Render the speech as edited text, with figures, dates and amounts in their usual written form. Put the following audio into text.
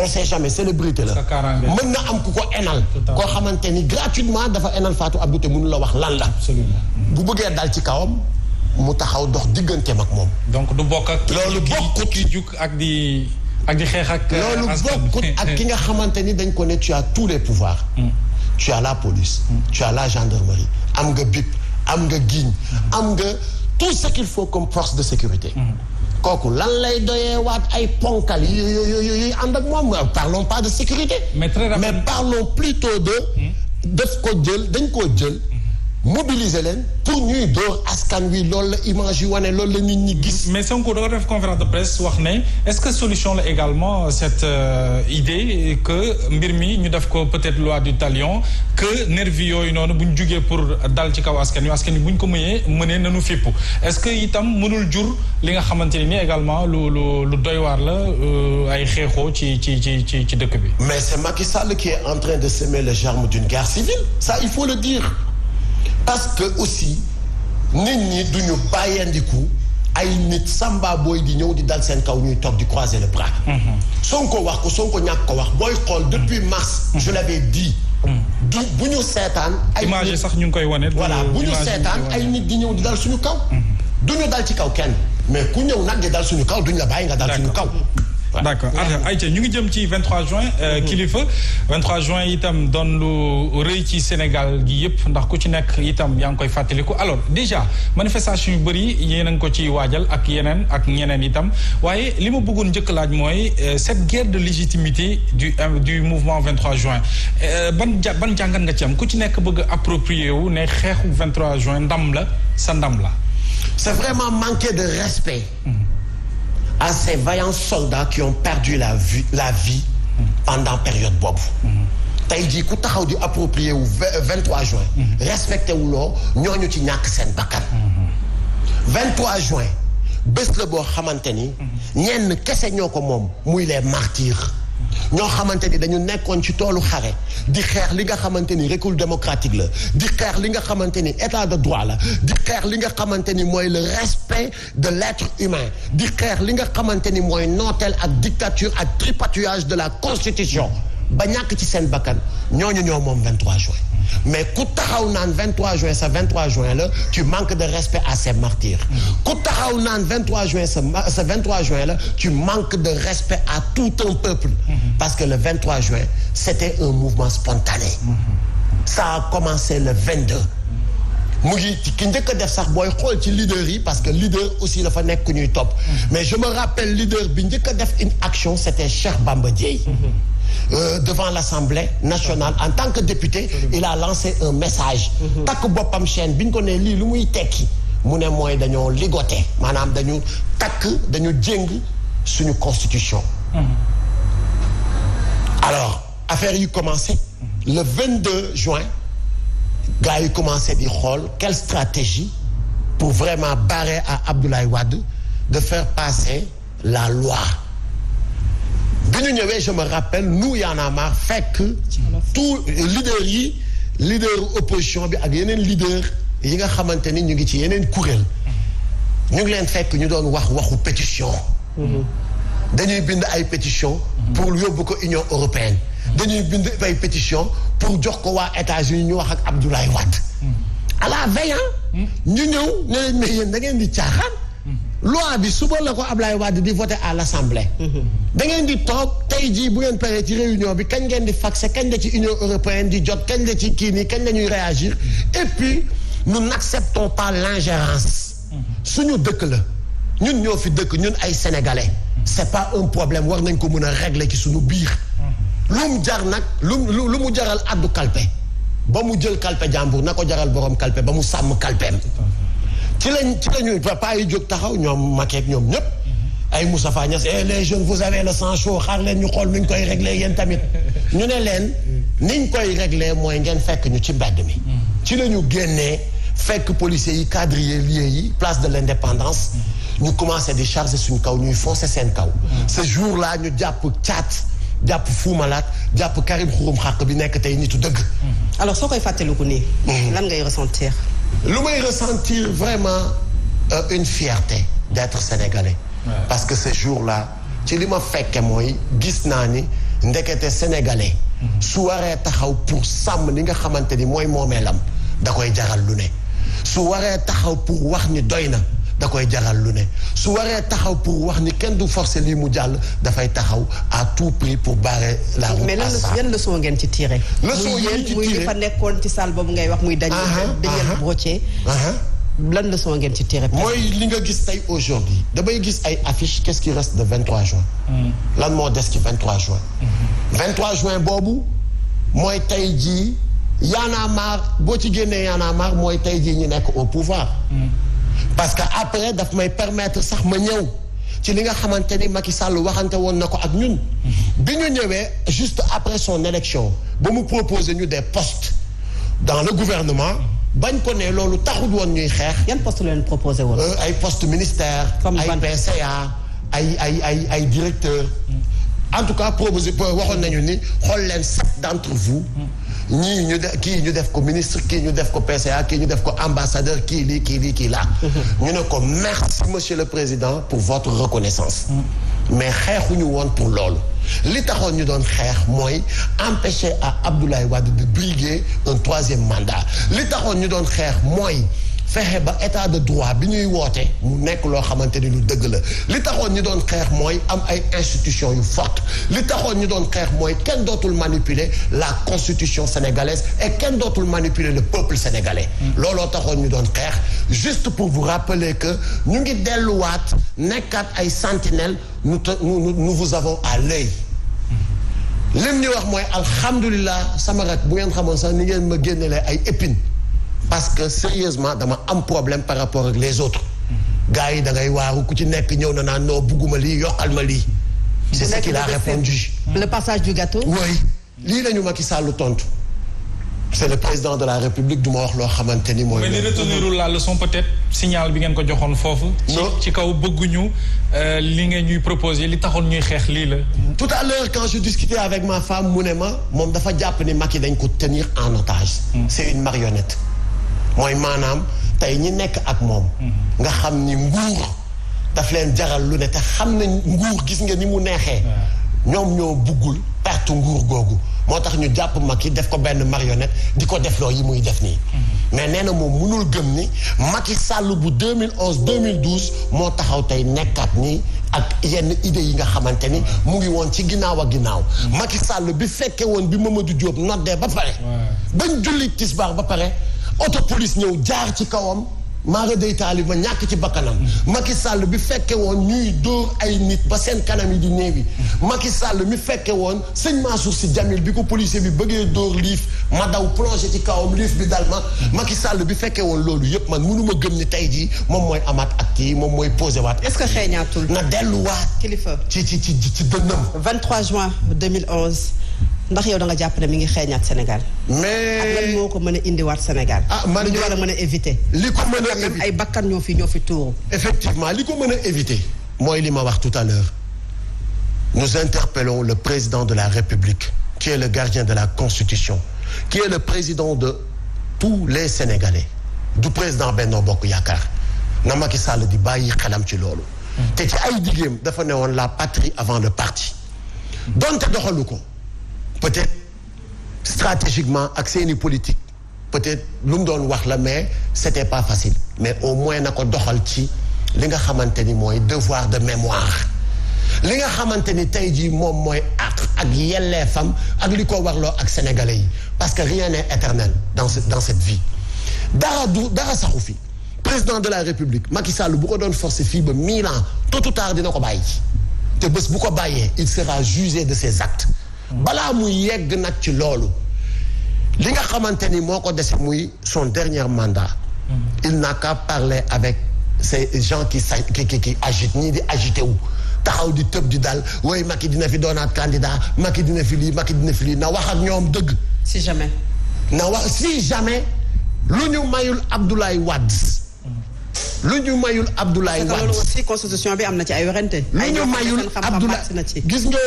on sait jamais célébrité la mën na am ku ko enal koo xamante ni gratuitement dafa enal Fatou Abdou te mënu la wax lan la bu bëggee dal ci kawam mu taxaw dox digganteem ak moom donc du bokk ak loolu bokkut ki jug ak di xeex ak loolu bokkut ak ki nga xamante ni dañ ko ne tu as tous les pouvoirs tu as la police tu as la gendarmerie am nga BIP am nga giñ am nga tout ce qu'il faut comme force de sécurité kooku lan lay doyee waat ay ponkal yooyu ànd ak moom parlons pas de sécurité mais parlons plutôt de daf ko jël dañ koo jël mobiliser leen pour ñuy door askan wi loolu la image yu wane loolu la nit ñi gis. mais Sonko da ko def conférence de presse wax ne est-ce que solution la également cette idée que mbir mi ñu def ko peut-être loi du talion que nervi yooyu noonu bu ñu jugee pour dal ci kaw askan wi bu ñu ko mënee nanu fippu est-ce que itam mënul jur li nga xamante ni également lu doy waar la ay xeexoo ci dëkk bi. mais c'est Macky Sall qui est en train de semer les germes d'une guerre civile ça il faut le dire. parce que aussi nit ñi duñu bàyyandiku ay nit samba booy di ñëw di dal seen kaw ñuy toog di croiser le bras. Sonko wax ko Sonko ñàkk ko wax booy xool depuis mars. je l'avais dit. du bu ñu seetaan. ay image sax ñu ngi koy wane. voilà bu ñu seetaan ay nit di ñëw di dal suñu kaw. duñu dal ci kaw kenn mais ku ñëw nag di dal suñu kaw duñu la bàyyi nga dal suñu kaw. d'accord ayca ñu ngi jëm ci 23 juin kilifa 23 juin itam doon lu rëy ci Sénégal gi yëpp ndax ku ci nekk itam yaa ngi koy fàttaliku alors déjà manifestation yu bëri yéen a ngi ko ci waajal ak yeneen ak ñeneen itam waaye li ma bëggoon njëkk laaj mooy cette guerre de légitimité du mouvement 23 juin ban jàngat nga ci am ku ci nekk bëgg approprier wu ne xeexu 23 juin ndam la sa ndam la. c'est vraiment manquer de respect. à ces vaillants soldats qui ont perdu la vie pendant période boobu. tey jii ku taxaw di approprier wu 23 juin. respecté wu loo ñooñu ci ñàkk seen bakkan. 23 juin bés la boo xamante ni. ñenn kese ñoo ko moom muy les martyrs. ñoo xamante ni dañu nekkoon ci toolu xare di xeex li nga xamante ni recul démocratique la di xeex li nga xamante ni état de droit la di xeex li nga xamante ni mooy le respect de l'être humain di xeex li nga xamante ni mooy nooteel ak dictature ak tripatouillage de la constitution ba ñàkk ci seen bakkan ñooñu ñoo moom 23 juin mais ku taxaw naan 23 juin sa 23 juin la tu manques de respect à ces martyrs ku taxaw naan 23 juin sa 23 juin la tu manques de respect à tout un peuple parce que le 23 juin c'était un mouvement spontané ça a commencé le 22 mu ngi ki njëkk a def sax booy xool ci leader yi parce que leader aussi la fa nekk ñuy topp mais je me rappelle leader bi njëkk a def une action c'était Cheikh Bamba Dièye devant l'Assemblée nationale en tant que député il a lancé un message takk boppam chaîne bi ñu ko ne lii lu muy tekki mu ne mooy dañoo ligoté maanaam dañu jéng suñu constitution alors affaire yi commencé le 22 juin gars yi commencé di xool quelle stratégie pour vraiment barrer à Abdoulaye Wade de faire passer la loi bi ñu ñëwee je me rappelle nous Y'en a marre fekk tout leader opposition bi ak yeneen leader yi nga xamante ni ñu ngi ci yeneen kuréel ñu ngi leen fekk ñu doon waxu pétition dañuy bind ay pétition pour yóbbu ko Union européenne dañuy bind ay pétition pour jox ko waa États-Unis ñu wax ak Abdoulaye Wade à la veille ñu ñëw ne leen mais yéen da ngeen di caaxaan loi bi suba la ko Abdoulaye Wade di voter à l'Assemblée da ngeen di toog tey jii bu ngeen paree ci réunion bi kañ ngeen di faxé kañ la ci Union européenne di jot kañ la ci kii nii kañ la ñuy réagir et puis nous n'acceptons pas l'ingérence suñu dëkk la ñun ñoo fi dëkk ñun ay sénégalais c'est pas un problème war nañ ko mën a régler ci suñu biir lu mu jar nag lu mu jaral addu kalpe ba mu jël kalpe jàmbur na ko jaral borom kalpe ba mu sàmm kalpeem ci lañu papa yi jóg taxaw ñoom Macky ak ñoom ñëpp ay Moustapha Niasse les jeunes vous avez le sang chaud xaar leen ñu xool nuñ koy régler yéen tamit ñu ne leen niñ koy régler mooy ngeen fekk ñu ci mbedd mi ci la ñu génnee fekk policiers yi quadriller lieux yi place de l'indépendance ñu commencé di charger suñu kaw ñuy foncer seen kaw ce jour là ñu jàpp jàpp Fou Malade jàpp Karim Xurum Xaq bi nekk tey nitu dëgg alors soo koy fàttaliku nii lan ngay ressentir lu may ressentir vraiment une fierté d'être sénégalais parce que ce jour-là ci li ma fekke mooy gis naa ni ndekete sénégalais su waree taxaw pour sàmm li nga xamante ni mooy moomeelam da koy jaral lu ne su waree taxaw pour wax ni doy na da koy jaral lu ne su waree taxaw pour wax ni kenn du forcer lii mu jàll dafay taxaw à tout prix pour barrer la route à ça. mais yan leçon ngeen ci tiré. leçon yi ci tiré muy fa nekkoon ci salle boobu ngay wax muy Daniel Brottier. lan leçon ngeen ci tiré. mooy li nga gis tey aujourd'hui damay gis ay affiches qu'est-ce qui reste de 23 juin. lan moo des ci 23 juin. 23 juin boobu mooy tey jii Y'en a marre boo ci génnee Y'en a marre mooy tey jii ñu nekk au pouvoir. parce que après daf may permettre sax ma ñëw ci li nga xamante ni Macky Sall waxante woon na ko ak ñun. bi ñu ñëwee juste après son élection ba mu proposer ñu des postes dans le gouvernement. bañ ko ne loolu taxul woon ñuy xeex. yan poste la leen proposé woon. ay poste ministère. ay PCA ay directeur. en tout cas proposé waxoon nañu ni xool leen 7 d'entre vous. ñii ñu def kii ñu def ko ministre kii ñu def ko PCA kii ñu def ko ambassadeur kii lii kii laa. ñu ne ko merci monsieur le président pour votre reconnaissance. mais xeexuñu woon pour loolu. li taxoon ñu doon xeex mooy empêcher à Abdoulaye Wade de briguer un 3e mandat li taxoon ñu doon xeex mooy fexe ba état de droit bi ñuy woote mu nekk loo xamante ni lu dëgg la li taxoon ñu doon xeex mooy am ay institutions yu fortes li taxoon ñu doon xeex mooy kenn dootul manipuler la constitution sénégalaise et kenn dootul manipuler le peuple sénégalais. looloo taxoon ñu doon xeex juste pour vous rappeler que ñu ngi delluwaat nekkaat ay sentinelles nous vous avons à l'œil. lim ñu wax mooy alhamdulilah sama rak bu ngeen xamoon sax ni ngeen ma génnelee ay épines. parce que sérieusement dama am problème par rapport ak les autres gars yi da ngay waaru ku ci nekk ñëw na naan noo bugguma lii yokkal ma lii. c'est ce qu'il a répondu. le passage du gâteau. oui lii la ñu Macky Sall tontu. c'est le président de la République du ma wax loo xamante ni mooy. mais ni retenir la leçon peut-être signal bi ngeen ko joxoon foofu. ci kaw bëgguñu li ngeen ñuy proposer li taxoon ñuy xeex lii la. tout à l'heure quand je discutais avec ma femme mu ne ma moom dafa jàpp ni Macky dañ ko tenir en otage. c'est une marionnette. mooy maanaam tey ñi nekk ak moom. nga xam ni nguur daf leen jaral lu ne te xam nañ nguur gis nga ni mu neexee. ñoom ñoo buggul perte nguur googu moo tax ñu jàpp Macky def ko benn marionnette di ko defloo yi muy def nii. mais nee na moom mënul gëm ni Macky Sall bu 2011 2012 moo taxaw tey nekkaat nii ak yenn idées yi nga xamante ni mu ngi woon ci ginnaaw ak ginnaaw. Macky Sall bi fekkee woon bi Mamadou Diop noddee ba pare. bañ julli tisbaar ba pare. auto police ñëw jaar ci kawam maara day taali ma ñàkk ci bakkanam. Macky Sall bi fekke woon ñuy dóor ay nit ba seen kanam yi di néewi. Macky Sall mi fekke woon sëñ Mansour Sy Djamil bi ko policier bi bëggee dóor liif ma daw plongé ci kawam liif bi dal ma. Macky Sall bi fekke woon loolu yëpp man mënuma gëm ni tey jii moom mooy amaat acte yi moom mooy posé waat. est-ce que xeeñaatul na delluwaat. kilifa ci dënnam. 23 juin 2011. ndax yow da nga jàpp ne mi ngi xeeñaat Sénégal. mais ak lan moo ko mën a indiwaat Sénégal. man ñu war a mën a éviter. li ko mën a éviter ay bakkan ñoo fi tuuru. effectivement li ko mën a éviter. mooy li ma wax tout à l'heure nous interpellons le président de la République qui est le gardien de la Constitution qui est le président de tous les Sénégalais du président Benno Bokk Yaakaar na Macky Sall di bàyyi xelam ci loolu. te ci ay digéem dafa ne woon la patrie avant le parti. donte doxalu ko. peut-être stratégiquement ak seeni politique peut-être lu mu doon wax la mais c'était pas facile mais au moins na ko doxal ci li nga xamante ni mooy devoir de mémoire li nga xamante ni tey jii moom mooy ak yelleefam ak li ko warloo ak sénégalais yi parce que rien n'est éternel dans cette vie dara saxu fi président de la République Macky Sall bu ko doon forcer fii ba 1000 ans tôt ou tard dina ko bàyyi te bés bu ko bàyyee il sera jugé de ses actes balaa muy yegg nag ci loolu li nga xamante ni moo ko dese muy son dernier mandat. il n'a qu'à parler avec ces gens qui agitent ñii di agité wu taxaw di tëb di dal woy Macky dina fi doonaat candidat Macky dina fi lii Macky dina fi lii na wax ak ñoom dëgg. si jamais. lu ñu mayul Abdoulaye Wade. lu ñu mayul Abdoulaye Wade. loolu aussi constitution bi am na ci ay werante. lu ñu mayul Abdoulaye gis nga.